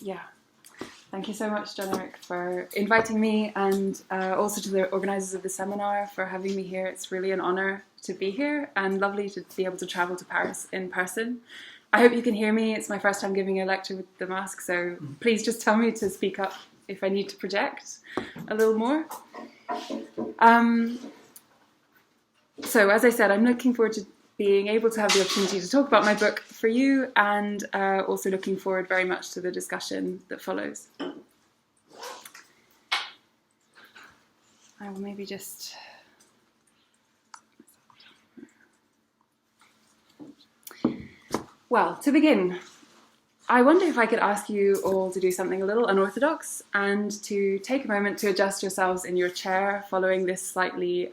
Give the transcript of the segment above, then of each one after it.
Yeah, thank you so much, John Eric, for inviting me, and also to the organisers of the seminar for having me here. It's really an honour to be here and lovely to be able to travel to Paris in person. I hope you can hear me. It's my first time giving a lecture with the mask, so please just tell me to speak up if I need to project a little more. So as I said, I'm looking forward to being able to have the opportunity to talk about my book for you, and also looking forward very much to the discussion that follows. I will maybe just... Well, to begin, I wonder if I could ask you all to do something a little unorthodox and to take a moment to adjust yourselves in your chair following this slightly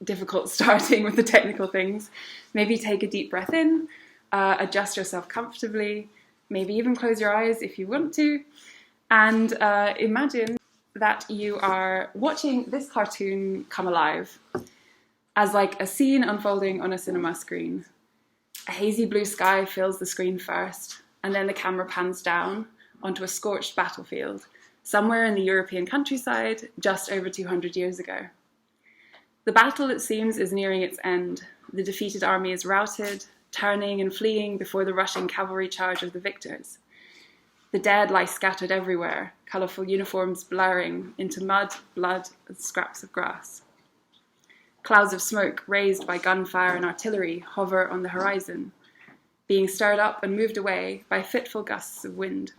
difficult starting with the technical things. Maybe take a deep breath in, adjust yourself comfortably, maybe even close your eyes if you want to, and imagine that you are watching this cartoon come alive as like a scene unfolding on a cinema screen. A hazy blue sky fills the screen first, and then the camera pans down onto a scorched battlefield somewhere in the European countryside just over 200 years ago. The battle, it seems, is nearing its end. The defeated army is routed, turning and fleeing before the rushing cavalry charge of the victors. The dead lie scattered everywhere, colourful uniforms blurring into mud, blood, and scraps of grass. Clouds of smoke raised by gunfire and artillery hover on the horizon, being stirred up and moved away by fitful gusts of wind.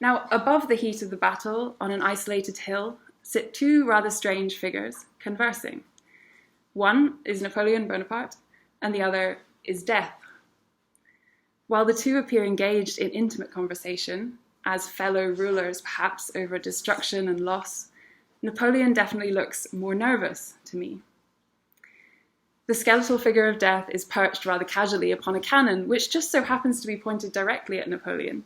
Now, above the heat of the battle, on an isolated hill, sit two rather strange figures conversing. One is Napoleon Bonaparte, and the other is death. While the two appear engaged in intimate conversation, as fellow rulers perhaps over destruction and loss, Napoleon definitely looks more nervous to me. The skeletal figure of death is perched rather casually upon a cannon, which just so happens to be pointed directly at Napoleon,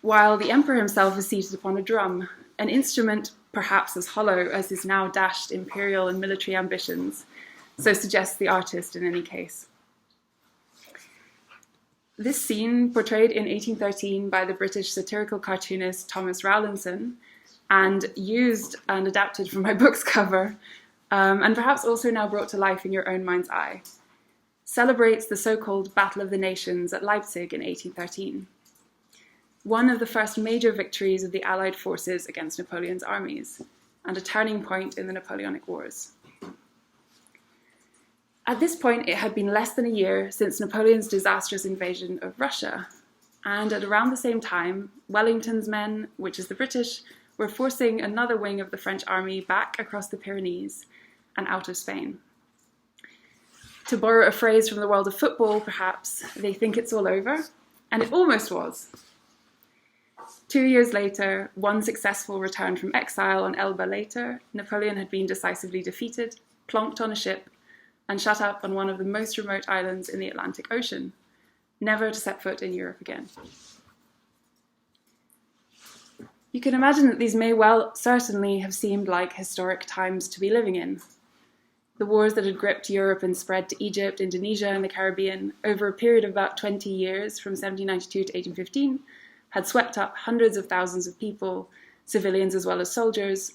while the emperor himself is seated upon a drum, an instrument perhaps as hollow as his now dashed imperial and military ambitions, so suggests the artist in any case. This scene, portrayed in 1813 by the British satirical cartoonist Thomas Rowlandson, and used and adapted from my book's cover, and perhaps also now brought to life in your own mind's eye, celebrates the so-called Battle of the Nations at Leipzig in 1813, one of the first major victories of the Allied forces against Napoleon's armies, and a turning point in the Napoleonic Wars. At this point, it had been less than a year since Napoleon's disastrous invasion of Russia, and at around the same time, Wellington's men, which is the British, were forcing another wing of the French army back across the Pyrenees and out of Spain. To borrow a phrase from the world of football, perhaps, they think it's all over, and it almost was. 2 years later, one successful return from exile on Elba later, Napoleon had been decisively defeated, plonked on a ship, and shut up on one of the most remote islands in the Atlantic Ocean, never to set foot in Europe again. You can imagine that these may well certainly have seemed like historic times to be living in. The wars that had gripped Europe and spread to Egypt, Indonesia, and the Caribbean over a period of about 20 years, from 1792 to 1815, had swept up hundreds of thousands of people, civilians as well as soldiers,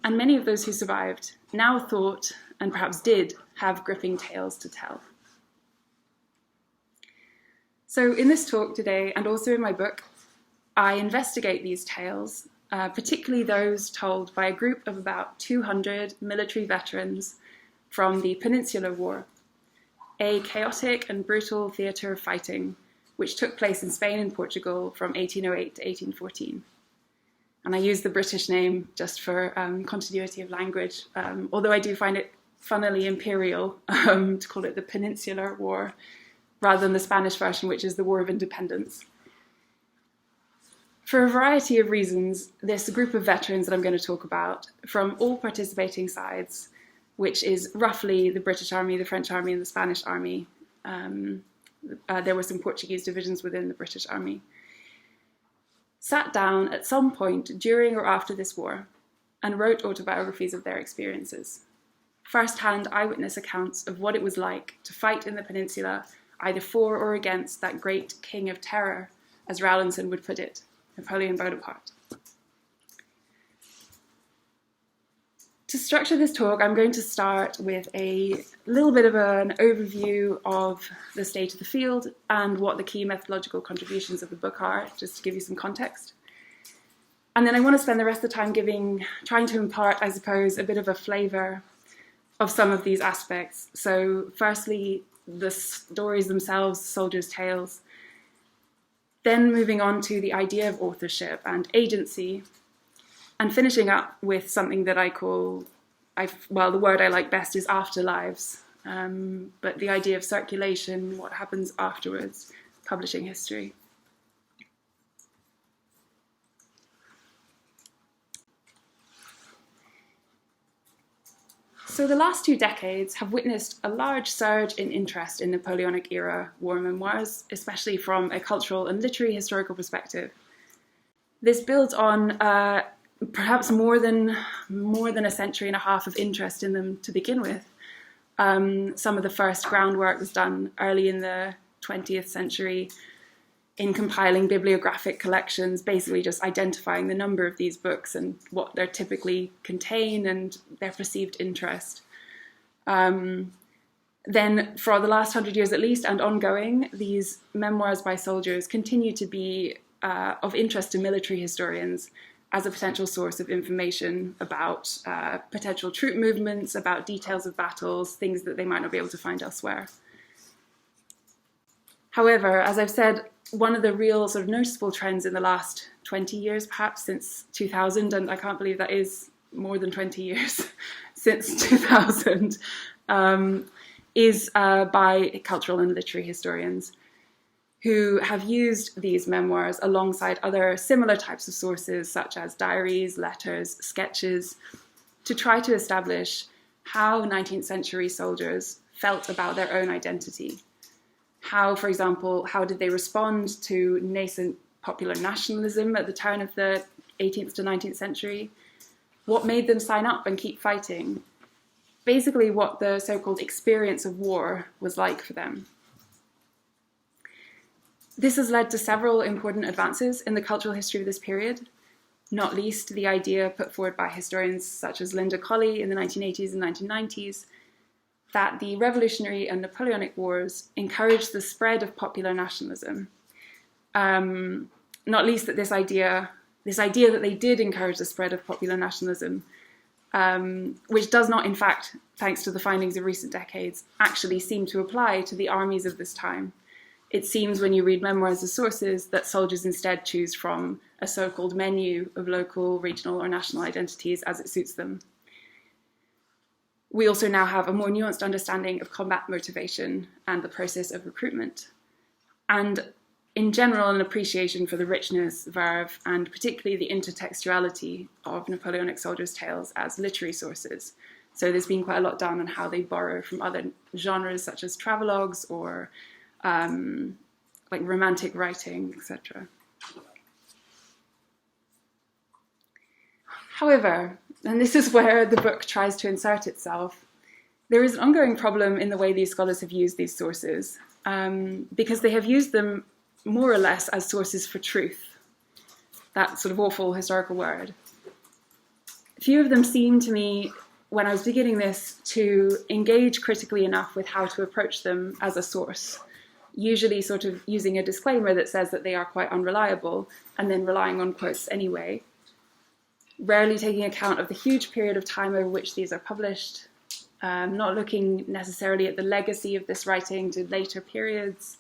and many of those who survived now thought, and perhaps did, have gripping tales to tell. So in this talk today, and also in my book, I investigate these tales, particularly those told by a group of about 200 military veterans from the Peninsular War, a chaotic and brutal theatre of fighting which took place in Spain and Portugal from 1808 to 1814. And I use the British name just for continuity of language, although I do find it funnily imperial to call it the Peninsular War, rather than the Spanish version, which is the War of Independence. For a variety of reasons, this group of veterans that I'm going to talk about, from all participating sides, which is roughly the British Army, the French Army, and the Spanish Army. There were some Portuguese divisions within the British Army, sat down at some point during or after this war and wrote autobiographies of their experiences. First-hand eyewitness accounts of what it was like to fight in the peninsula either for or against that great king of terror, as Rowlinson would put it, Napoleon Bonaparte. To structure this talk, I'm going to start with a little bit of an overview of the state of the field and what the key methodological contributions of the book are, just to give you some context. And then I want to spend the rest of the time trying to impart, I suppose, a bit of a flavour of some of these aspects. So firstly, the stories themselves, soldiers' tales, then moving on to the idea of authorship and agency, and finishing up with something that I call, the word I like best is afterlives, but the idea of circulation, what happens afterwards, publishing history. So the last 2 decades have witnessed a large surge in interest in Napoleonic era war memoirs, especially from a cultural and literary historical perspective. This builds on perhaps more than a century and a half of interest in them to begin with. Some of the first groundwork was done early in the 20th century in compiling bibliographic collections, basically just identifying the number of these books and what they typically contain and their perceived interest. Then for the last 100 years at least, and ongoing, these memoirs by soldiers continue to be of interest to military historians as a potential source of information about potential troop movements, about details of battles, things that they might not be able to find elsewhere. However, as I've said, one of the real sort of noticeable trends in the last 20 years, perhaps since 2000, and I can't believe that is more than 20 years since 2000, is by cultural and literary historians who have used these memoirs alongside other similar types of sources, such as diaries, letters, sketches, to try to establish how 19th century soldiers felt about their own identity. How, for example, how did they respond to nascent popular nationalism at the turn of the 18th to 19th century? What made them sign up and keep fighting? Basically, what the so-called experience of war was like for them. This has led to several important advances in the cultural history of this period, not least the idea put forward by historians such as Linda Colley in the 1980s and 1990s that the Revolutionary and Napoleonic Wars encouraged the spread of popular nationalism. Not least that this idea that they did encourage the spread of popular nationalism, which does not, in fact, thanks to the findings of recent decades, actually seem to apply to the armies of this time. It seems when you read memoirs as sources that soldiers instead choose from a so-called menu of local, regional, or national identities as it suits them. We also now have a more nuanced understanding of combat motivation and the process of recruitment, and in general an appreciation for the richness, verve, and particularly the intertextuality of Napoleonic soldiers' tales as literary sources. So there's been quite a lot done on how they borrow from other genres such as travelogues or like romantic writing, etc. However, and this is where the book tries to insert itself, there is an ongoing problem in the way these scholars have used these sources, because they have used them more or less as sources for truth, that sort of awful historical word. Few of them seem to me, when I was beginning this, to engage critically enough with how to approach them as a source, usually sort of using a disclaimer that says that they are quite unreliable, and then relying on quotes anyway, rarely taking account of the huge period of time over which these are published, not looking necessarily at the legacy of this writing to later periods,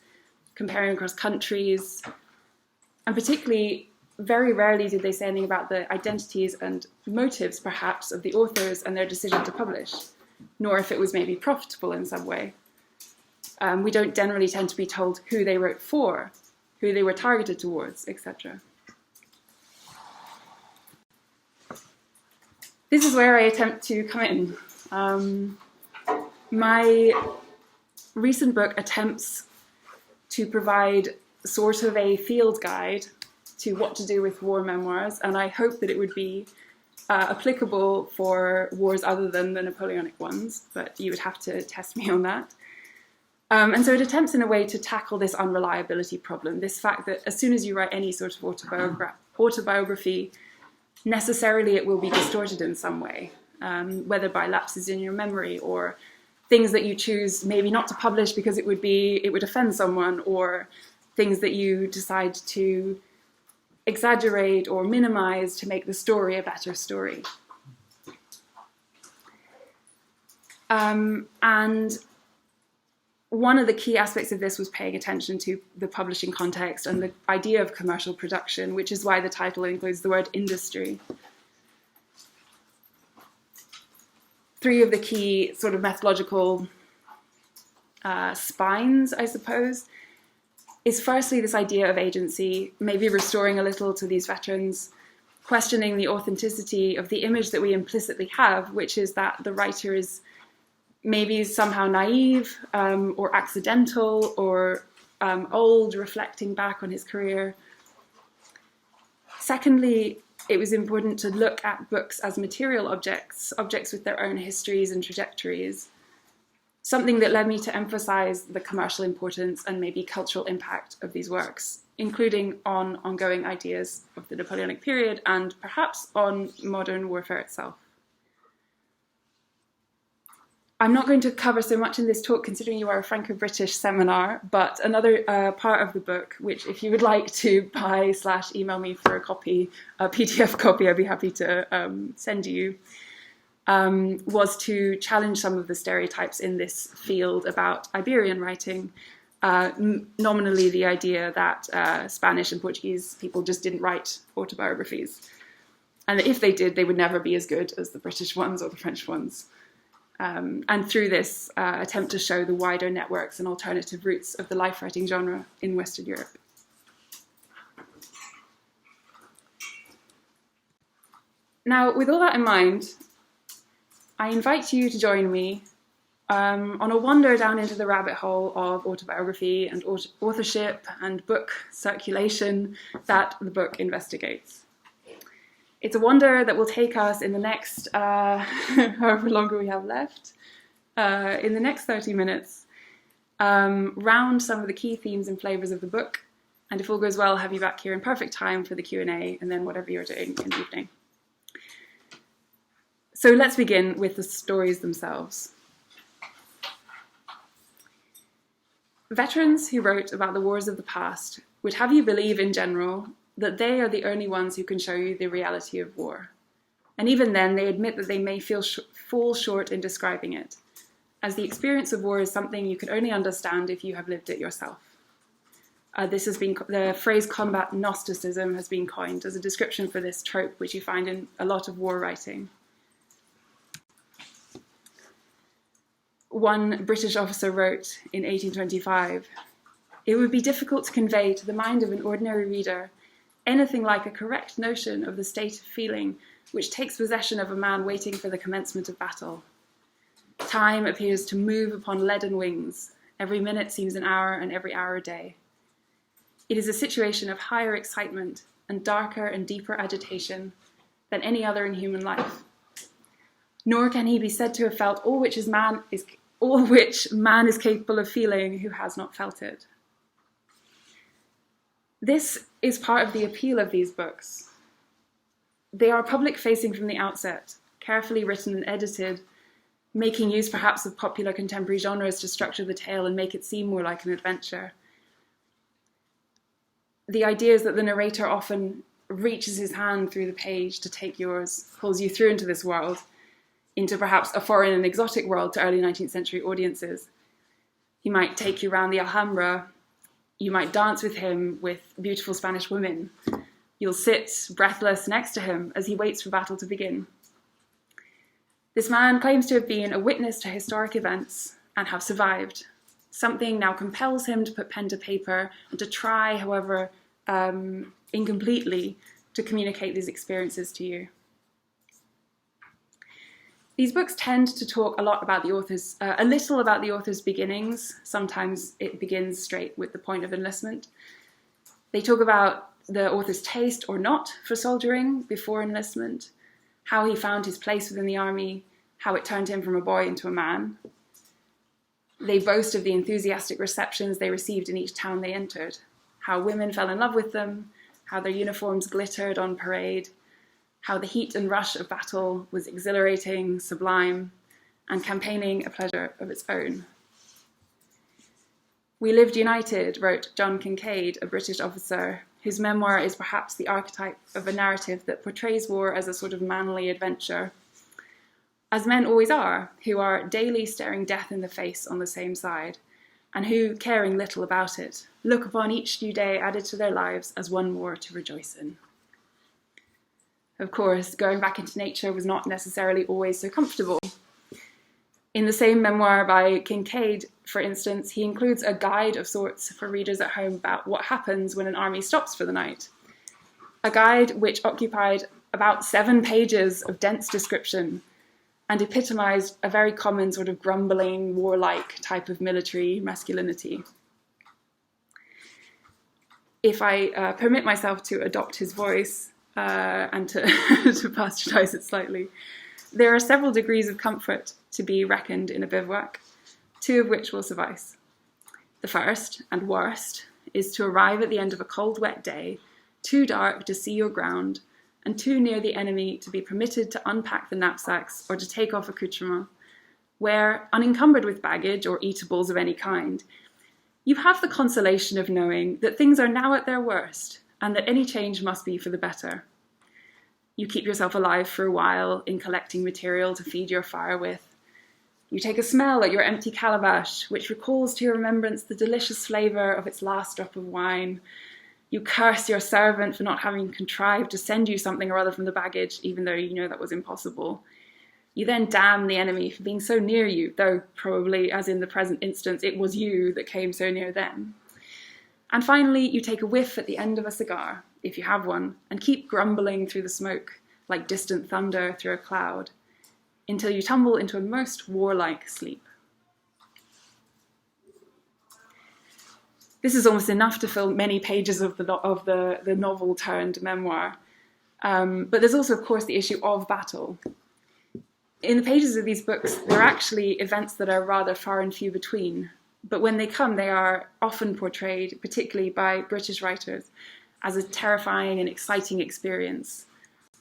comparing across countries, and particularly very rarely did they say anything about the identities and motives, perhaps, of the authors and their decision to publish, nor if it was maybe profitable in some way. We don't generally tend to be told who they wrote for, who they were targeted towards, etc. This is where I attempt to come in. My recent book attempts to provide sort of a field guide to what to do with war memoirs, and I hope that it would be applicable for wars other than the Napoleonic ones, but you would have to test me on that. And so it attempts in a way to tackle this unreliability problem, this fact that as soon as you write any sort of autobiography, necessarily it will be distorted in some way, whether by lapses in your memory or things that you choose maybe not to publish because it would offend someone, or things that you decide to exaggerate or minimize to make the story a better story. And one of the key aspects of this was paying attention to the publishing context and the idea of commercial production, which is why the title includes the word industry. Three of the key sort of methodological spines, I suppose, is firstly this idea of agency, maybe restoring a little to these veterans, questioning the authenticity of the image that we implicitly have, which is that the writer is maybe somehow naive or accidental or old, reflecting back on his career. Secondly, it was important to look at books as material objects, objects with their own histories and trajectories, something that led me to emphasize the commercial importance and maybe cultural impact of these works, including on ongoing ideas of the Napoleonic period and perhaps on modern warfare itself. I'm not going to cover so much in this talk, considering you are a Franco-British seminar, but another part of the book, which if you would like to buy/email me for a copy, a PDF copy, I'd be happy to send you, was to challenge some of the stereotypes in this field about Iberian writing, nominally the idea that Spanish and Portuguese people just didn't write autobiographies, and that if they did, they would never be as good as the British ones or the French ones. And through this attempt to show the wider networks and alternative routes of the life-writing genre in Western Europe. Now, with all that in mind, I invite you to join me on a wander down into the rabbit hole of autobiography and authorship and book circulation that the book investigates. It's a wander that will take us in the next, however longer we have left, in the next 30 minutes, round some of the key themes and flavours of the book. And if all goes well, I'll have you back here in perfect time for the Q&A and then whatever you're doing in the evening. So let's begin with the stories themselves. Veterans who wrote about the wars of the past would have you believe in general that they are the only ones who can show you the reality of war. And even then, they admit that they may fall short in describing it, as the experience of war is something you can only understand if you have lived it yourself. The phrase combat Gnosticism has been coined as a description for this trope, which you find in a lot of war writing. One British officer wrote in 1825, "It would be difficult to convey to the mind of an ordinary reader anything like a correct notion of the state of feeling which takes possession of a man waiting for the commencement of battle. Time appears to move upon leaden wings. Every minute seems an hour, and every hour a day. It is a situation of higher excitement and darker and deeper agitation than any other in human life. Nor can he be said to have felt all which man is capable of feeling who has not felt it." This is part of the appeal of these books. They are public-facing from the outset, carefully written and edited, making use perhaps of popular contemporary genres to structure the tale and make it seem more like an adventure. The idea is that the narrator often reaches his hand through the page to take yours, pulls you through into this world, into perhaps a foreign and exotic world to early 19th century audiences. He might take you around the Alhambra. You might dance with him with beautiful Spanish women. You'll sit breathless next to him as he waits for battle to begin. This man claims to have been a witness to historic events and have survived. Something now compels him to put pen to paper and to try, however incompletely, to communicate these experiences to you. These books tend to talk a little about the author's beginnings. Sometimes it begins straight with the point of enlistment. They talk about the author's taste or not for soldiering before enlistment, how he found his place within the army, how it turned him from a boy into a man. They boast of the enthusiastic receptions they received in each town they entered, how women fell in love with them, how their uniforms glittered on parade, how the heat and rush of battle was exhilarating, sublime, and campaigning a pleasure of its own. "We lived united," wrote John Kincaid, a British officer, whose memoir is perhaps the archetype of a narrative that portrays war as a sort of manly adventure, as men always are, who are daily staring death in the face on the same side, and who, caring little about it, look upon each new day added to their lives as one more to rejoice in. Of course, going back into nature was not necessarily always so comfortable. In the same memoir by Kincaid, for instance, he includes a guide of sorts for readers at home about what happens when an army stops for the night. A guide which occupied about 7 pages of dense description and epitomized a very common sort of grumbling, warlike type of military masculinity. If I permit myself to adopt his voice and to, to bastardize it slightly, there are several degrees of comfort to be reckoned in a bivouac, 2 of which will suffice. The first, and worst, is to arrive at the end of a cold, wet day, too dark to see your ground, and too near the enemy to be permitted to unpack the knapsacks or to take off accoutrements, where, unencumbered with baggage or eatables of any kind, you have the consolation of knowing that things are now at their worst, and that any change must be for the better. You keep yourself alive for a while in collecting material to feed your fire with. You take a smell at your empty calabash, which recalls to your remembrance the delicious flavour of its last drop of wine. You curse your servant for not having contrived to send you something or other from the baggage, even though you know that was impossible. You then damn the enemy for being so near you, though probably, as in the present instance, it was you that came so near them. And finally, you take a whiff at the end of a cigar, if you have one, and keep grumbling through the smoke, like distant thunder through a cloud, until you tumble into a most warlike sleep. This is almost enough to fill many pages of the novel turned memoir. But there's also, of course, the issue of battle. In the pages of these books, there are actually events that are rather far and few between. But when they come, they are often portrayed, particularly by British writers, as a terrifying and exciting experience,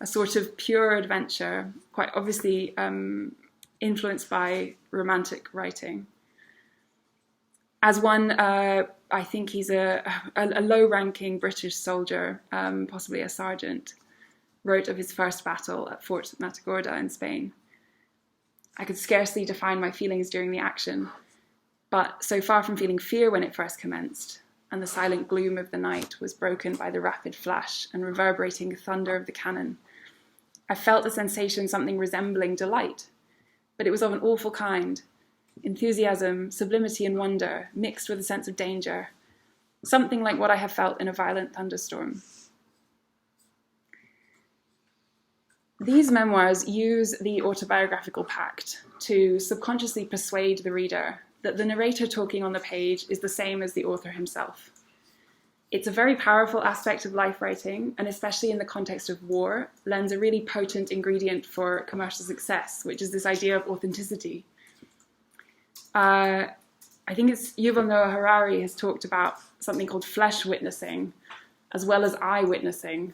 a sort of pure adventure, quite obviously influenced by romantic writing. As one, I think he's a low-ranking British soldier, possibly a sergeant, wrote of his first battle at Fort Matagorda in Spain. "I could scarcely define my feelings during the action, but so far from feeling fear when it first commenced, and the silent gloom of the night was broken by the rapid flash and reverberating thunder of the cannon, I felt a sensation something resembling delight, but it was of an awful kind, enthusiasm, sublimity and wonder, mixed with a sense of danger, something like what I have felt in a violent thunderstorm." These memoirs use the autobiographical pact to subconsciously persuade the reader that the narrator talking on the page is the same as the author himself. It's a very powerful aspect of life writing, and especially in the context of war, lends a really potent ingredient for commercial success, which is this idea of authenticity. I think it's Yuval Noah Harari has talked about something called flesh witnessing, as well as eye witnessing.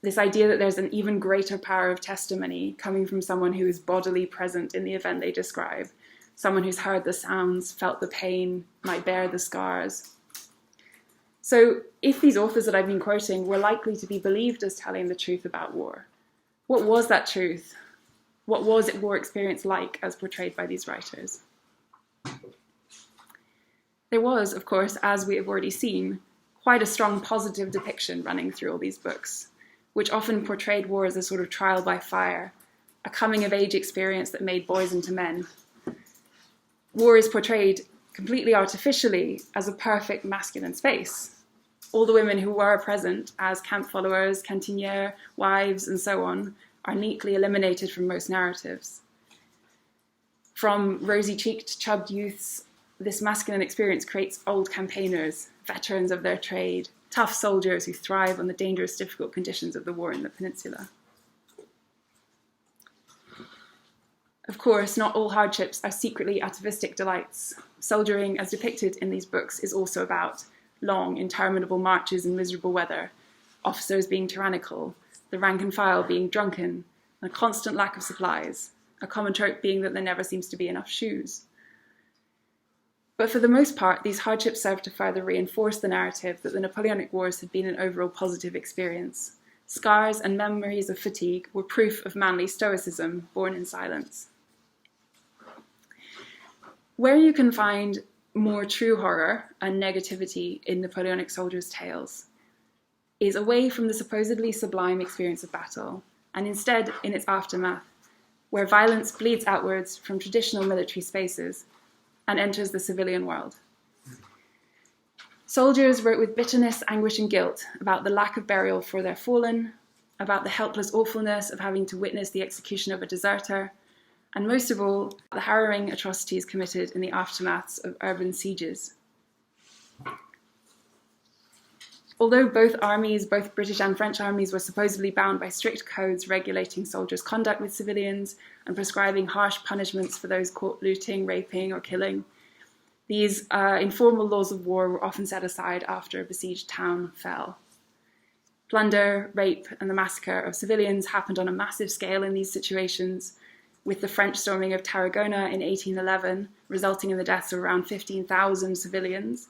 This idea that there's an even greater power of testimony coming from someone who is bodily present in the event they describe, someone who's heard the sounds, felt the pain, might bear the scars. So if these authors that I've been quoting were likely to be believed as telling the truth about war, what was that truth? What was war experience like as portrayed by these writers? There was, of course, as we have already seen, quite a strong positive depiction running through all these books, which often portrayed war as a sort of trial by fire, a coming-of-age experience that made boys into men. War is portrayed completely artificially as a perfect masculine space. All the women who were present as camp followers, cantinières, wives, and so on, are neatly eliminated from most narratives. From rosy-cheeked, chubbed youths, this masculine experience creates old campaigners, veterans of their trade, tough soldiers who thrive on the dangerous, difficult conditions of the war in the peninsula. Of course, not all hardships are secretly atavistic delights. Soldiering, as depicted in these books, is also about long, interminable marches in miserable weather, officers being tyrannical, the rank and file being drunken, and a constant lack of supplies, a common trope being that there never seems to be enough shoes. But for the most part, these hardships serve to further reinforce the narrative that the Napoleonic Wars had been an overall positive experience. Scars and memories of fatigue were proof of manly stoicism born in silence. Where you can find more true horror and negativity in Napoleonic soldiers' tales is away from the supposedly sublime experience of battle, and instead in its aftermath, where violence bleeds outwards from traditional military spaces and enters the civilian world. Soldiers wrote with bitterness, anguish, and guilt about the lack of burial for their fallen, about the helpless awfulness of having to witness the execution of a deserter, and most of all, the harrowing atrocities committed in the aftermaths of urban sieges. Although both armies, both British and French armies, were supposedly bound by strict codes regulating soldiers' conduct with civilians and prescribing harsh punishments for those caught looting, raping, or killing, these informal laws of war were often set aside after a besieged town fell. Plunder, rape, and the massacre of civilians happened on a massive scale in these situations, with the French storming of Tarragona in 1811, resulting in the deaths of around 15,000 civilians,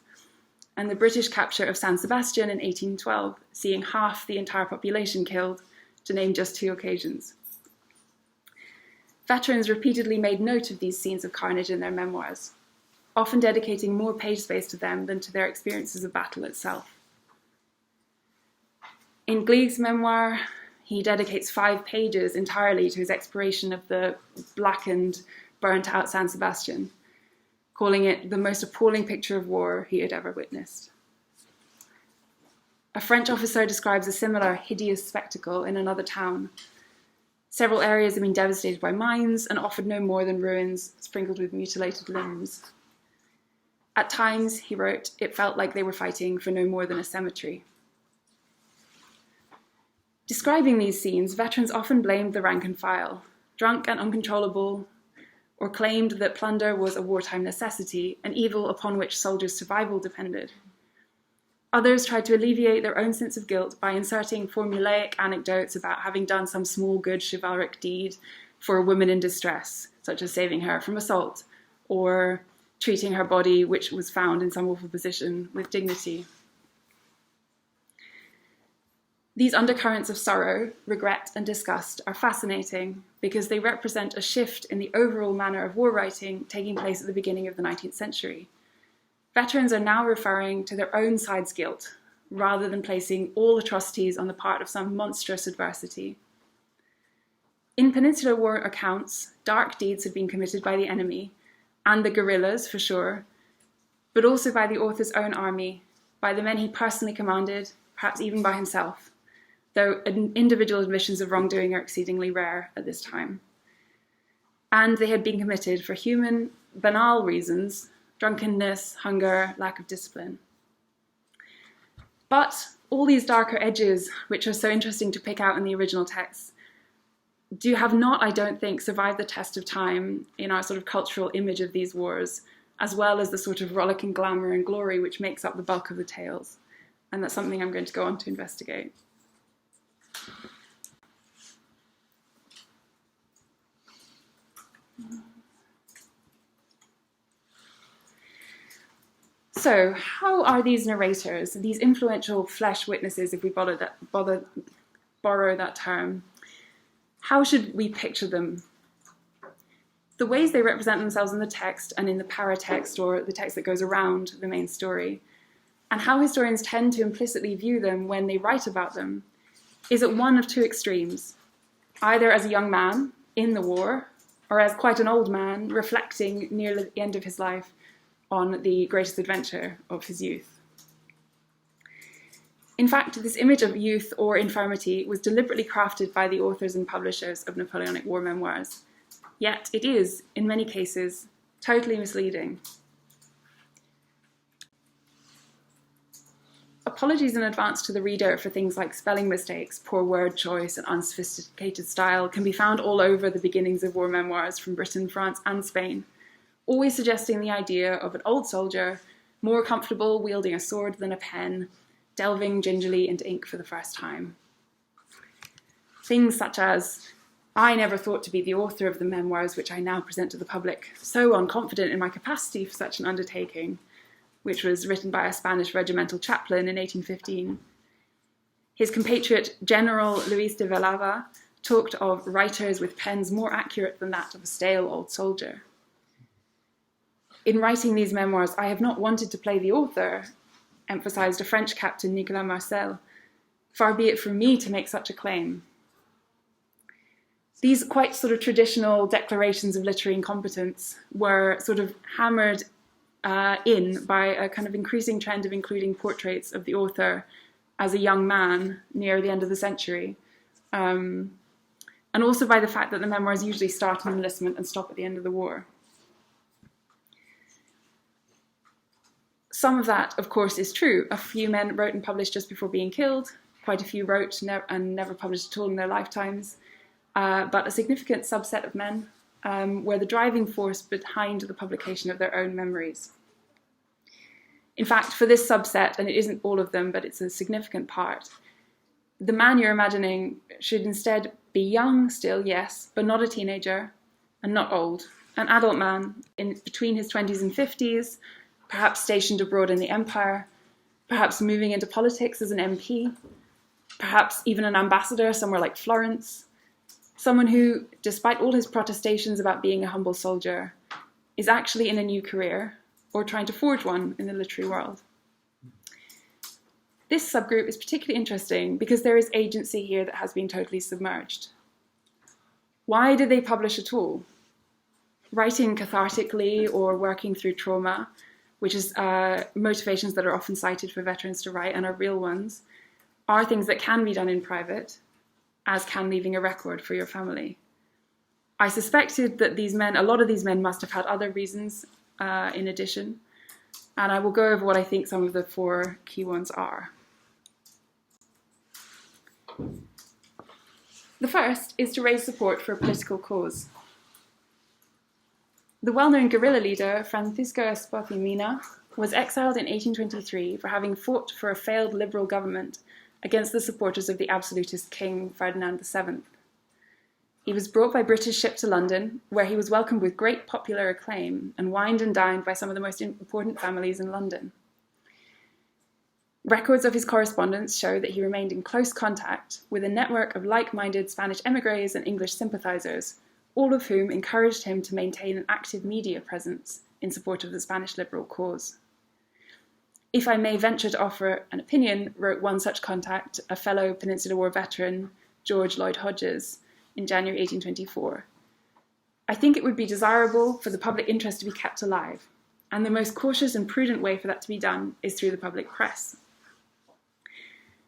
and the British capture of San Sebastian in 1812, seeing half the entire population killed, to name just two occasions. Veterans repeatedly made note of these scenes of carnage in their memoirs, often dedicating more page space to them than to their experiences of battle itself. In Greig's memoir, he dedicates 5 pages entirely to his exploration of the blackened, burnt-out San Sebastian, calling it the most appalling picture of war he had ever witnessed. A French officer describes a similar hideous spectacle in another town. Several areas had been devastated by mines and offered no more than ruins sprinkled with mutilated limbs. At times, he wrote, it felt like they were fighting for no more than a cemetery. Describing these scenes, veterans often blamed the rank and file, drunk and uncontrollable, or claimed that plunder was a wartime necessity, an evil upon which soldiers' survival depended. Others tried to alleviate their own sense of guilt by inserting formulaic anecdotes about having done some small good chivalric deed for a woman in distress, such as saving her from assault, or treating her body, which was found in some awful position, with dignity. These undercurrents of sorrow, regret, and disgust are fascinating because they represent a shift in the overall manner of war writing taking place at the beginning of the 19th century. Veterans are now referring to their own side's guilt, rather than placing all atrocities on the part of some monstrous adversity. In Peninsular War accounts, dark deeds had been committed by the enemy, and the guerrillas for sure, but also by the author's own army, by the men he personally commanded, perhaps even by himself, though individual admissions of wrongdoing are exceedingly rare at this time. And they had been committed for human, banal reasons, drunkenness, hunger, lack of discipline. But all these darker edges, which are so interesting to pick out in the original texts, have not, I don't think, survived the test of time in our sort of cultural image of these wars, as well as the sort of rollicking glamour and glory which makes up the bulk of the tales. And that's something I'm going to go on to investigate. So, how are these narrators, these influential flesh witnesses, if we borrow that term, how should we picture them? The ways they represent themselves in the text and in the paratext, or the text that goes around the main story, and how historians tend to implicitly view them when they write about them, is at one of two extremes, either as a young man in the war, or as quite an old man reflecting near the end of his life on the greatest adventure of his youth. In fact, this image of youth or infirmity was deliberately crafted by the authors and publishers of Napoleonic War memoirs, yet it is, in many cases, totally misleading. apologies in advance to the reader for things like spelling mistakes, poor word choice, and unsophisticated style can be found all over the beginnings of war memoirs from Britain, France, and Spain, always suggesting the idea of an old soldier, more comfortable wielding a sword than a pen, delving gingerly into ink for the first time. Things such as, "I never thought to be the author of the memoirs which I now present to the public, so unconfident in my capacity for such an undertaking," which was written by a Spanish regimental chaplain in 1815. His compatriot General Luis de Velava talked of writers with pens more accurate than that of a stale old soldier. "In writing these memoirs, I have not wanted to play the author," emphasized a French captain, Nicolas Marcel. "Far be it from me to make such a claim." These quite sort of traditional declarations of literary incompetence were sort of hammered in by a kind of increasing trend of including portraits of the author as a young man near the end of the century, and also by the fact that the memoirs usually start in enlistment and stop at the end of the war. Some of that, of course, is true. A few men wrote and published just before being killed. Quite a few wrote and never published at all in their lifetimes. But a significant subset of men were the driving force behind the publication of their own memories. In fact, for this subset, and it isn't all of them, but it's a significant part, the man you're imagining should instead be young still, yes, but not a teenager, and not old. An adult man in between his 20s and 50s, perhaps stationed abroad in the empire, perhaps moving into politics as an MP, perhaps even an ambassador somewhere like Florence. Someone who, despite all his protestations about being a humble soldier, is actually in a new career or trying to forge one in the literary world. This subgroup is particularly interesting because there is agency here that has been totally submerged. Why did they publish at all? Writing cathartically or working through trauma, which is motivations that are often cited for veterans to write and are real ones, are things that can be done in private, as can leaving a record for your family. I suspected that a lot of these men must have had other reasons in addition, and I will go over what I think some of the 4 key ones are. The first is to raise support for a political cause. The well-known guerrilla leader, Francisco Esparza Mina, was exiled in 1823 for having fought for a failed liberal government against the supporters of the absolutist king Ferdinand VII. He was brought by British ship to London, where he was welcomed with great popular acclaim and wined and dined by some of the most important families in London. Records of his correspondence show that he remained in close contact with a network of like-minded Spanish émigrés and English sympathizers, all of whom encouraged him to maintain an active media presence in support of the Spanish liberal cause. "If I may venture to offer an opinion," wrote one such contact, a fellow Peninsular War veteran, George Lloyd Hodges, in January 1824, "I think it would be desirable for the public interest to be kept alive, and the most cautious and prudent way for that to be done is through the public press."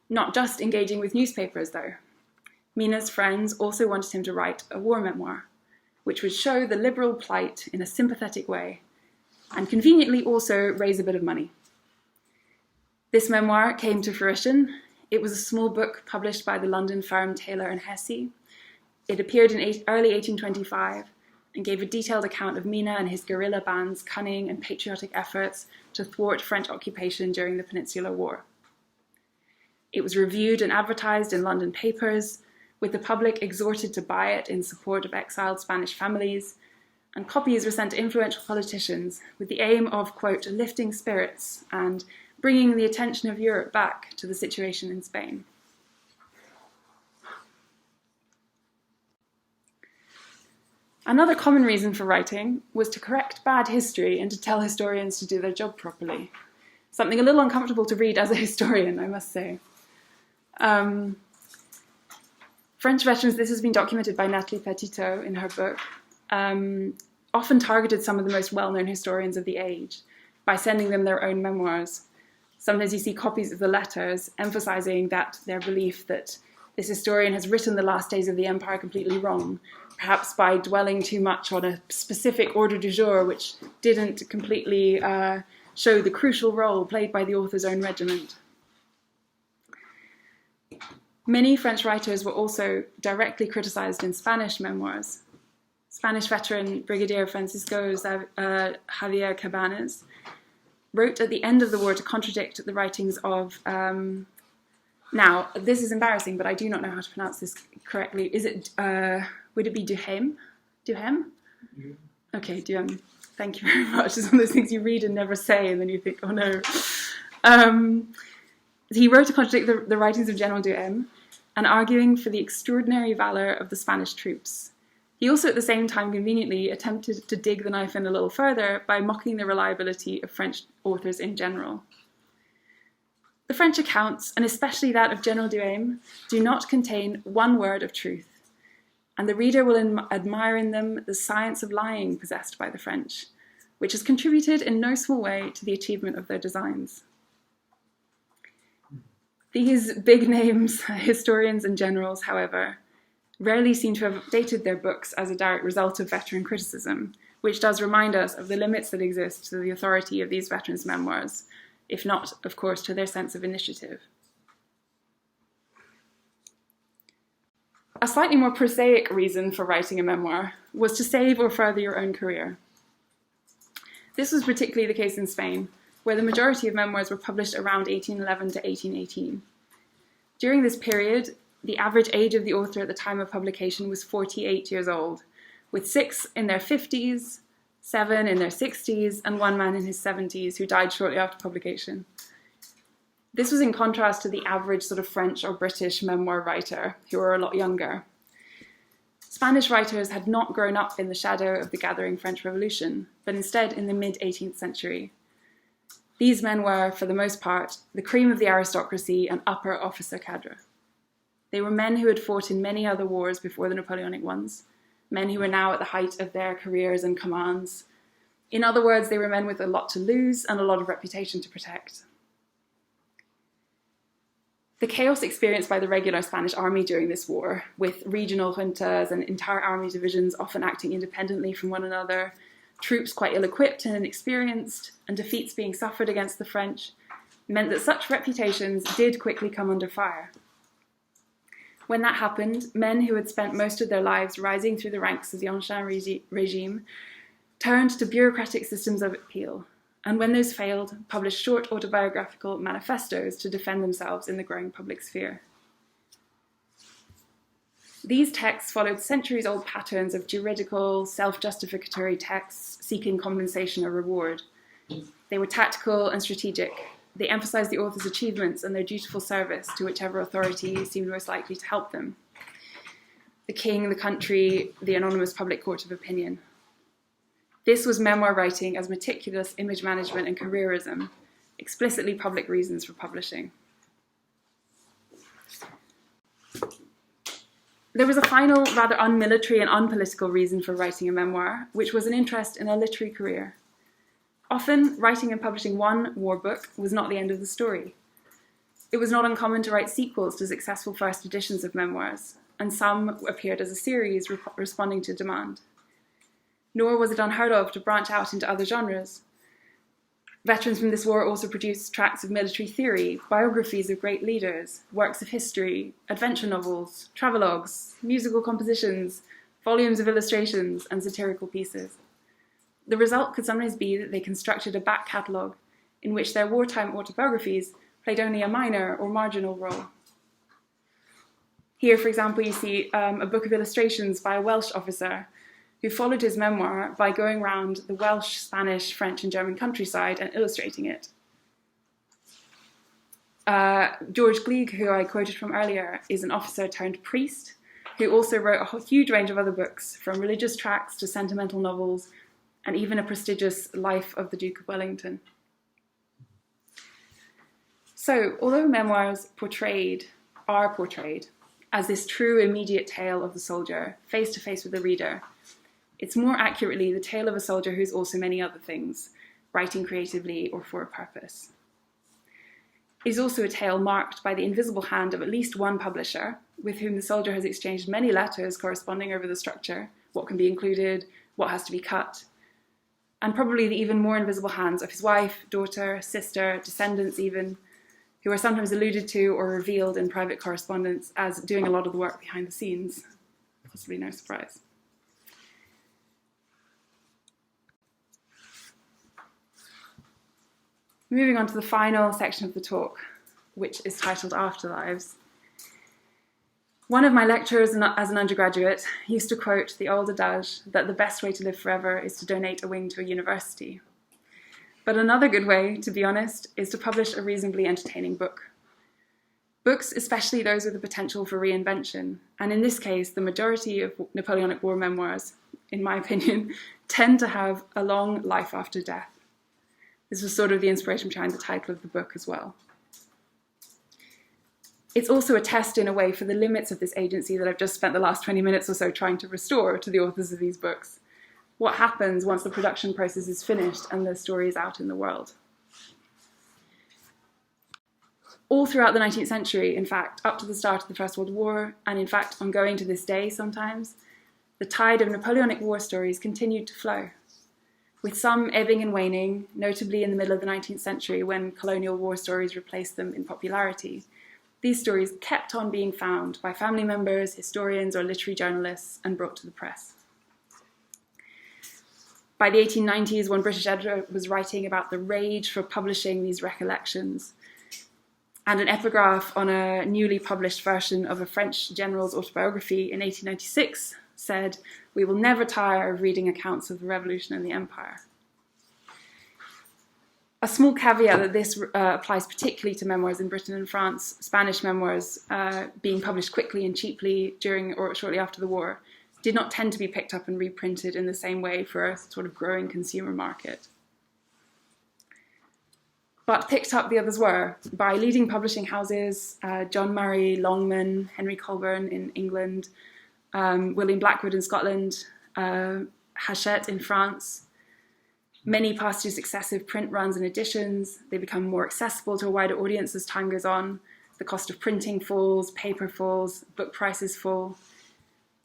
Not just engaging with newspapers, though. Mina's friends also wanted him to write a war memoir, which would show the liberal plight in a sympathetic way, and conveniently also raise a bit of money. This memoir came to fruition. It was a small book published by the London firm Taylor and Hesse. It appeared in early 1825 and gave a detailed account of Mina and his guerrilla band's cunning and patriotic efforts to thwart French occupation during the Peninsular War. It was reviewed and advertised in London papers, with the public exhorted to buy it in support of exiled Spanish families, and copies were sent to influential politicians with the aim of, quote, "lifting spirits" and bringing the attention of Europe back to the situation in Spain. Another common reason for writing was to correct bad history and to tell historians to do their job properly. Something a little uncomfortable to read as a historian, I must say. French veterans, this has been documented by Nathalie Petitot in her book, often targeted some of the most well-known historians of the age by sending them their own memoirs. Sometimes you see copies of the letters emphasizing that their belief that this historian has written the last days of the empire completely wrong, perhaps by dwelling too much on a specific ordre du jour which didn't completely show the crucial role played by the author's own regiment. Many French writers were also directly criticized in Spanish memoirs. Spanish veteran Brigadier Francisco Javier Cabanes wrote at the end of the war to contradict the writings of, now, this is embarrassing, but I do not know how to pronounce this correctly. Is it, would it be Duhem? Duhem? Yeah. Okay, Duhem. Thank you very much. It's one of those things you read and never say, and then you think, oh no. He wrote to contradict the writings of General Duhem and arguing for the extraordinary valor of the Spanish troops. He also, at the same time, conveniently attempted to dig the knife in a little further by mocking the reliability of French authors in general. The French accounts, and especially that of General Duhem, do not contain one word of truth, and the reader will admire in them the science of lying possessed by the French, which has contributed in no small way to the achievement of their designs. These big names, historians and generals, however, rarely seem to have updated their books as a direct result of veteran criticism, which does remind us of the limits that exist to the authority of these veterans' memoirs, if not, of course, to their sense of initiative. A slightly more prosaic reason for writing a memoir was to save or further your own career. This was particularly the case in Spain, where the majority of memoirs were published around 1811 to 1818. During this period, the average age of the author at the time of publication was 48 years old, with 6 in their 50s, 7 in their 60s, and 1 man in his 70s who died shortly after publication. This was in contrast to the average sort of French or British memoir writer, who were a lot younger. Spanish writers had not grown up in the shadow of the gathering French Revolution, but instead in the mid-18th century. These men were, for the most part, the cream of the aristocracy and upper officer cadre. They were men who had fought in many other wars before the Napoleonic ones, men who were now at the height of their careers and commands. In other words, they were men with a lot to lose and a lot of reputation to protect. The chaos experienced by the regular Spanish army during this war, with regional juntas and entire army divisions often acting independently from one another, troops quite ill-equipped and inexperienced, and defeats being suffered against the French, meant that such reputations did quickly come under fire. When that happened, men who had spent most of their lives rising through the ranks of the Ancien regime turned to bureaucratic systems of appeal, and when those failed, published short autobiographical manifestos to defend themselves in the growing public sphere. These texts followed centuries-old patterns of juridical, self-justificatory texts seeking compensation or reward. They were tactical and strategic. They emphasized the author's achievements and their dutiful service to whichever authority seemed most likely to help them. The king, the country, the anonymous public court of opinion. This was memoir writing as meticulous image management and careerism, explicitly public reasons for publishing. There was a final, rather unmilitary and unpolitical reason for writing a memoir, which was an interest in a literary career. Often, writing and publishing one war book was not the end of the story. It was not uncommon to write sequels to successful first editions of memoirs, and some appeared as a series responding to demand. Nor was it unheard of to branch out into other genres. Veterans from this war also produced tracts of military theory, biographies of great leaders, works of history, adventure novels, travelogues, musical compositions, volumes of illustrations, and satirical pieces. The result could sometimes be that they constructed a back catalogue in which their wartime autobiographies played only a minor or marginal role. Here, for example, you see a book of illustrations by a Welsh officer who followed his memoir by going round the Welsh, Spanish, French, and German countryside and illustrating it. George Greig, who I quoted from earlier, is an officer turned priest who also wrote a huge range of other books, from religious tracts to sentimental novels, and even a prestigious Life of the Duke of Wellington. So, although memoirs are portrayed as this true immediate tale of the soldier, face to face with the reader, it's more accurately the tale of a soldier who's also many other things, writing creatively or for a purpose. It is also a tale marked by the invisible hand of at least one publisher, with whom the soldier has exchanged many letters corresponding over the structure, what can be included, what has to be cut, and probably the even more invisible hands of his wife, daughter, sister, descendants even, who are sometimes alluded to or revealed in private correspondence as doing a lot of the work behind the scenes. Possibly no surprise. Moving on to the final section of the talk, which is titled Afterlives. One of my lecturers as an undergraduate used to quote the old adage that the best way to live forever is to donate a wing to a university. But another good way, to be honest, is to publish a reasonably entertaining book. Books, especially those with the potential for reinvention, and in this case, the majority of Napoleonic War memoirs, in my opinion, tend to have a long life after death. This was sort of the inspiration behind the title of the book as well. It's also a test in a way for the limits of this agency that I've just spent the last 20 minutes or so trying to restore to the authors of these books. What happens once the production process is finished and the story is out in the world? All throughout the 19th century, in fact, up to the start of the First World War, and in fact ongoing to this day sometimes, the tide of Napoleonic War stories continued to flow, with some ebbing and waning, notably in the middle of the 19th century when colonial war stories replaced them in popularity. These stories kept on being found by family members, historians, or literary journalists and brought to the press. By the 1890s, one British editor was writing about the rage for publishing these recollections, and an epigraph on a newly published version of a French general's autobiography in 1896 said, "We will never tire of reading accounts of the revolution and the empire." A small caveat that this applies particularly to memoirs in Britain and France, Spanish memoirs being published quickly and cheaply during or shortly after the war, did not tend to be picked up and reprinted in the same way for a sort of growing consumer market. But picked up the others were by leading publishing houses, John Murray, Longman, Henry Colburn in England, William Blackwood in Scotland, Hachette in France. Many pass through successive print runs and editions. They become more accessible to a wider audience as time goes on. The cost of printing falls, paper falls, book prices fall.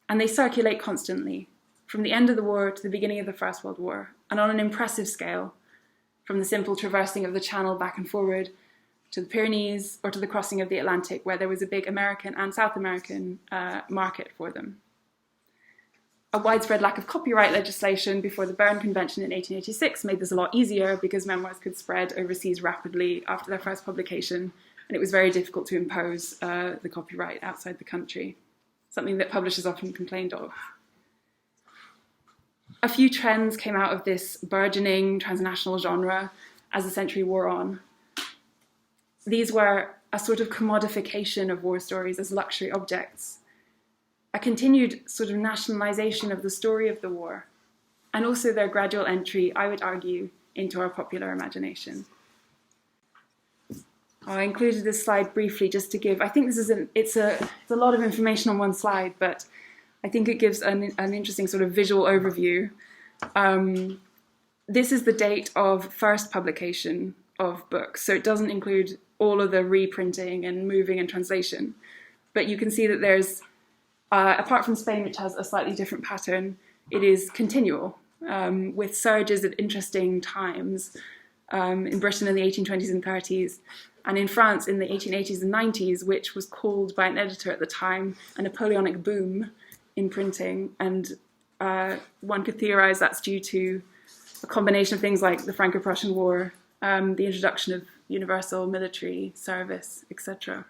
And they circulate constantly, from the end of the war to the beginning of the First World War, and on an impressive scale, from the simple traversing of the Channel back and forward to the Pyrenees or to the crossing of the Atlantic, where there was a big American and South American market for them. A widespread lack of copyright legislation before the Berne Convention in 1886 made this a lot easier because memoirs could spread overseas rapidly after their first publication, and it was very difficult to impose the copyright outside the country, something that publishers often complained of. A few trends came out of this burgeoning transnational genre as the century wore on. These were a sort of commodification of war stories as luxury objects, a continued sort of nationalization of the story of the war, and also their gradual entry, I would argue, into our popular imagination. I included this slide briefly just to give, I think this is it's a lot of information on one slide, but I think it gives an interesting sort of visual overview. This is the date of first publication of books, so it doesn't include all of the reprinting and moving and translation. But you can see that there's, apart from Spain, which has a slightly different pattern, it is continual, with surges at interesting times in Britain in the 1820s and 30s, and in France in the 1880s and 90s, which was called by an editor at the time a Napoleonic boom in printing, and one could theorize that's due to a combination of things like the Franco-Prussian War, the introduction of universal military service, etc.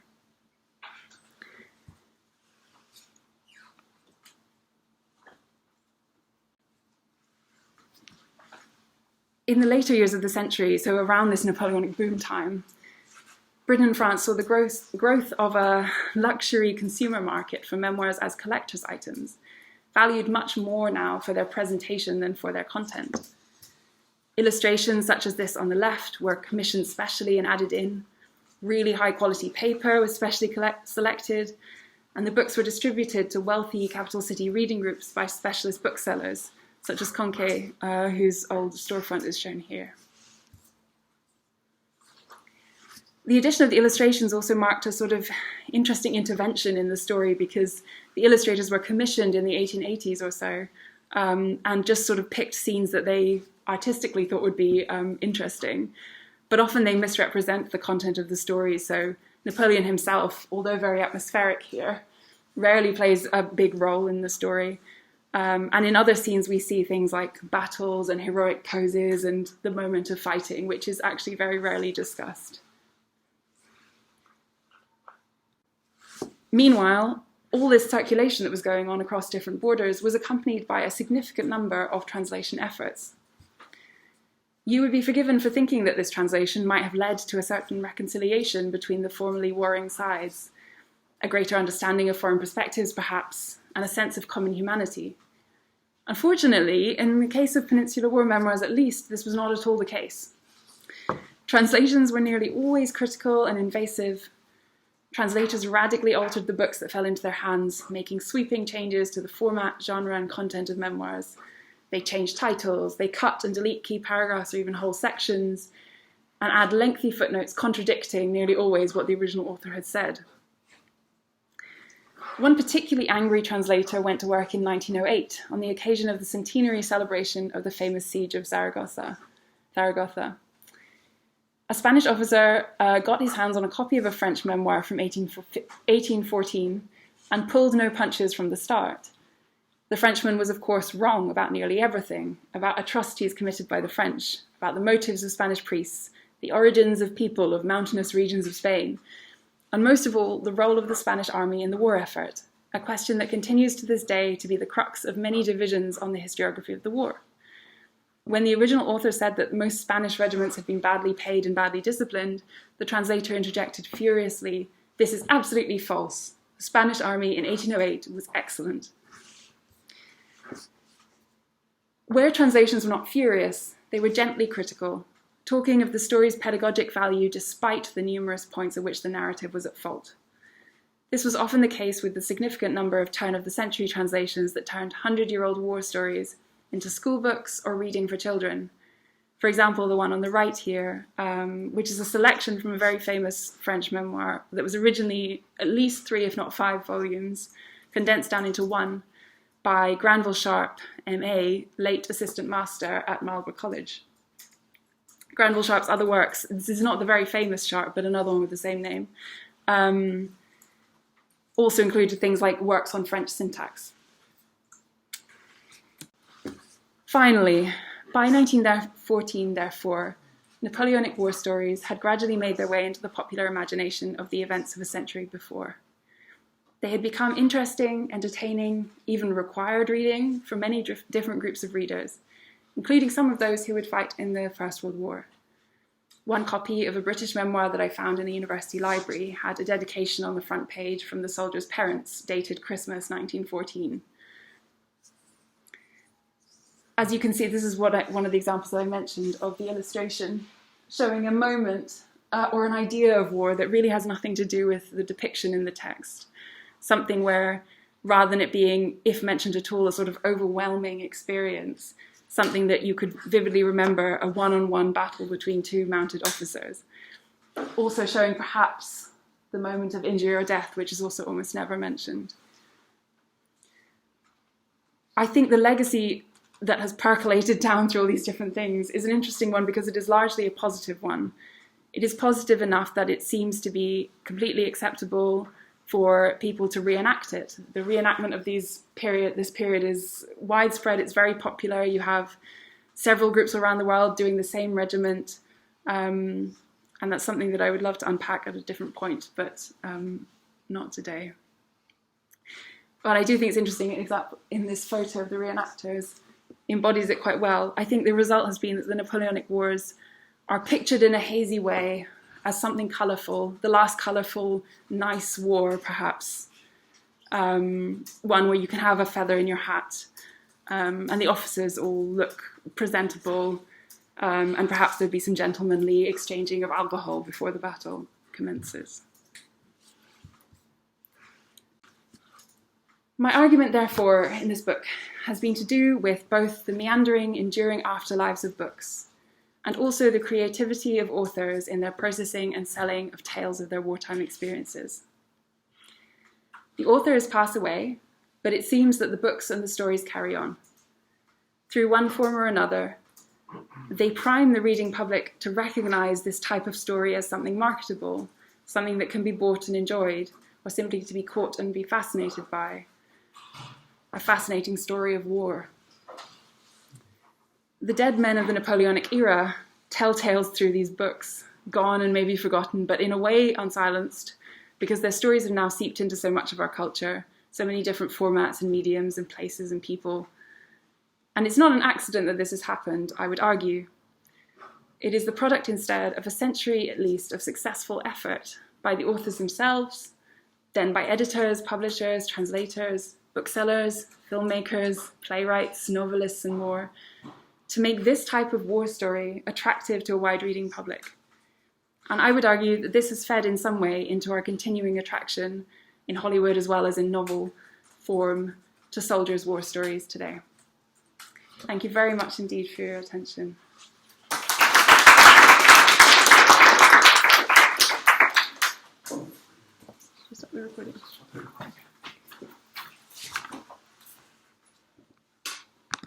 In the later years of the century, so around this Napoleonic boom time, Britain and France saw the growth of a luxury consumer market for memoirs as collector's items, valued much more now for their presentation than for their content. Illustrations such as this on the left were commissioned specially and added in. Really high quality paper was specially selected, and the books were distributed to wealthy capital city reading groups by specialist booksellers, such as Conquet, whose old storefront is shown here. The addition of the illustrations also marked a sort of interesting intervention in the story, because the illustrators were commissioned in the 1880s or so, and just sort of picked scenes that they artistically thought would be interesting. but often they misrepresent the content of the story. So Napoleon himself, although very atmospheric here, rarely plays a big role in the story. And in other scenes, we see things like battles and heroic poses and the moment of fighting, which is actually very rarely discussed. Meanwhile, all this circulation that was going on across different borders was accompanied by a significant number of translation efforts. You would be forgiven for thinking that this translation might have led to a certain reconciliation between the formerly warring sides, a greater understanding of foreign perspectives perhaps, and a sense of common humanity. Unfortunately, in the case of Peninsular War memoirs at least, this was not at all the case. Translations were nearly always critical and invasive. Translators radically altered the books that fell into their hands, making sweeping changes to the format, genre, and content of memoirs. They changed titles, they cut and delete key paragraphs or even whole sections, and add lengthy footnotes contradicting nearly always what the original author had said. One particularly angry translator went to work in 1908 on the occasion of the centenary celebration of the famous siege of Zaragoza. A Spanish officer got his hands on a copy of a French memoir from 1814 and pulled no punches from the start. The Frenchman was, of course, wrong about nearly everything, about atrocities committed by the French, about the motives of Spanish priests, the origins of people of mountainous regions of Spain, and most of all, the role of the Spanish army in the war effort, a question that continues to this day to be the crux of many divisions on the historiography of the war. When the original author said that most Spanish regiments had been badly paid and badly disciplined, the translator interjected furiously, "This is absolutely false. The Spanish army in 1808 was excellent." Where translations were not furious, they were gently critical, talking of the story's pedagogic value despite the numerous points at which the narrative was at fault. This was often the case with the significant number of turn-of-the-century translations that turned 100-year-old war stories into schoolbooks or reading for children. For example, the one on the right here, which is a selection from a very famous French memoir that was originally at least 3, if not 5 volumes, condensed down into one by Granville Sharp, M.A., late assistant master at Marlborough College. Granville Sharp's other works, this is not the very famous Sharp, but another one with the same name, also included things like works on French syntax. Finally, by 1914, therefore, Napoleonic war stories had gradually made their way into the popular imagination of the events of a century before. They had become interesting, entertaining, even required reading for many different groups of readers, including some of those who would fight in the First World War. One copy of a British memoir that I found in the university library had a dedication on the front page from the soldiers' parents, dated Christmas 1914. As you can see, this is one of the examples that I mentioned of the illustration showing a moment or an idea of war that really has nothing to do with the depiction in the text. Something where, rather than it being, if mentioned at all, a sort of overwhelming experience, something that you could vividly remember, a one-on-one battle between 2 mounted officers. Also showing perhaps the moment of injury or death, which is also almost never mentioned. I think the legacy that has percolated down through all these different things is an interesting one because it is largely a positive one. It is positive enough that it seems to be completely acceptable for people to reenact it. The reenactment of this period is widespread, it's very popular. You have several groups around the world doing the same regiment, and that's something that I would love to unpack at a different point, but not today. But I do think it's interesting in this photo of the reenactors, embodies it quite well. I think the result has been that the Napoleonic Wars are pictured in a hazy way as something colourful, the last colourful, nice war, perhaps. One where you can have a feather in your hat, and the officers all look presentable, and perhaps there'd be some gentlemanly exchanging of alcohol before the battle commences. My argument, therefore, in this book has been to do with both the meandering, enduring afterlives of books, and also the creativity of authors in their processing and selling of tales of their wartime experiences. The author has passed away, but it seems that the books and the stories carry on. Through one form or another, They prime the reading public to recognize this type of story as something marketable, something that can be bought and enjoyed, or simply to be caught and be fascinated by. A fascinating story of war. The dead men of the Napoleonic era tell tales through these books, gone and maybe forgotten, but in a way unsilenced, because their stories have now seeped into so much of our culture, so many different formats and mediums and places and people. And it's not an accident that this has happened, I would argue. It is the product instead of a century, at least, of successful effort by the authors themselves, then by editors, publishers, translators, booksellers, filmmakers, playwrights, novelists, and more, to make this type of war story attractive to a wide reading public. And I would argue that this has fed in some way into our continuing attraction in Hollywood as well as in novel form to soldiers' war stories today. Thank you very much indeed for your attention. Stop the recording.